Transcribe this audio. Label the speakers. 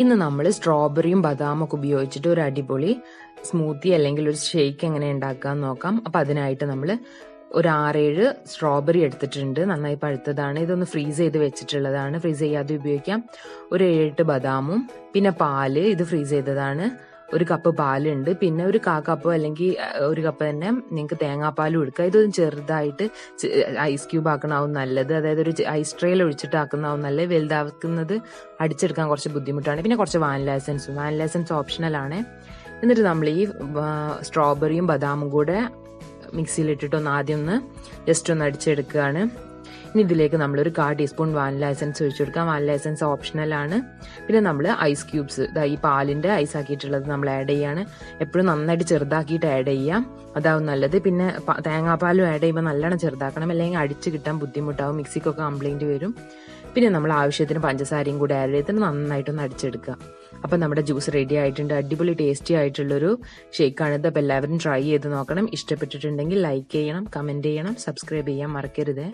Speaker 1: ഇന്ന് നമ്മൾ സ്ട്രോബെറിയും ബദാമും ഒക്കെ ഉപയോഗിച്ചിട്ട് ഒരു അടിപൊളി സ്മൂത്തി അല്ലെങ്കിൽ ഒരു ഷേക്ക് എങ്ങനെ ഉണ്ടാക്കാന്ന് നോക്കാം. അപ്പൊ അതിനായിട്ട് നമ്മൾ ഒരു 6-7 സ്ട്രോബെറി എടുത്തിട്ടുണ്ട്. നന്നായി പഴുത്തതാണ്. ഇതൊന്ന് ഫ്രീസ് ചെയ്ത് വെച്ചിട്ടുള്ളതാണ്. ഫ്രീസ് ചെയ്യാതെ ഉപയോഗിക്കാം. ഒരു 7-8 ബദാമും പിന്നെ പാല്, ഇത് ഫ്രീസ് ചെയ്തതാണ്. 1 കപ്പ് പാലുണ്ട്. പിന്നെ ഒരു 1/4 കപ്പ് അല്ലെങ്കിൽ 1 കപ്പ് തന്നെ നിങ്ങൾക്ക് തേങ്ങാപ്പാലും എടുക്കുക. ഇതൊന്ന് ചെറുതായിട്ട് ഐസ് ക്യൂബ് ആക്കണാവും നല്ലത്. അതായത് ഒരു ഐസ് ട്രേയിൽ ഒഴിച്ചിട്ട് ആക്കുന്നതാവും നല്ലത്. വലുതാക്കുന്നത് അടിച്ചെടുക്കാൻ കുറച്ച് ബുദ്ധിമുട്ടാണ്. പിന്നെ കുറച്ച് വാനില എസൻസ് ഓപ്ഷണലാണ്. എന്നിട്ട് നമ്മൾ ഈ സ്ട്രോബെറിയും ബദാമും കൂടെ മിക്സിയിലിട്ടിട്ട് ആദ്യം ജസ്റ്റ് ഒന്ന് അടിച്ചെടുക്കുകയാണ്. ഇനി ഇതിലേക്ക് നമ്മളൊരു 1/4 ടീസ്പൂൺ വാനില എസൻസ് ഒഴിച്ചു കൊടുക്കാം. വാനില എസൻസ് ഓപ്ഷണലാണ്. പിന്നെ നമ്മൾ ഐസ് ക്യൂബ്സ്, ഈ പാലിന്റെ ഐസ് ആക്കിയിട്ടുള്ളത് നമ്മൾ ആഡ് ചെയ്യാണ്. എപ്പോഴും നന്നായിട്ട് ചെറുതാക്കിയിട്ട് ആഡ് ചെയ്യാം, അതാവും നല്ലത്. പിന്നെ തേങ്ങാപ്പാലും ആഡ് ചെയ്യുമ്പോൾ നല്ലോണം ചെറുതാക്കണം, അല്ലെങ്കിൽ അടിച്ച് കിട്ടാൻ ബുദ്ധിമുട്ടാവും, മിക്സിക്കൊക്കെ കംപ്ലൈന്റ് വരും. പിന്നെ നമ്മൾ ആവശ്യത്തിന് പഞ്ചസാരയും കൂടെ ആഡ് ചെയ്തിട്ട് നന്നായിട്ടൊന്ന് അടിച്ചെടുക്കുക. അപ്പം നമ്മുടെ ജ്യൂസ് റെഡി ആയിട്ടുണ്ട്. അടിപൊളി ടേസ്റ്റി ആയിട്ടുള്ളൊരു ഷേക്കാണിത്. അപ്പം എല്ലാവരും ട്രൈ ചെയ്ത് നോക്കണം. ഇഷ്ടപ്പെട്ടിട്ടുണ്ടെങ്കിൽ ലൈക്ക് ചെയ്യണം, കമന്റ് ചെയ്യണം, സബ്സ്ക്രൈബ് ചെയ്യാൻ മറക്കരുത്.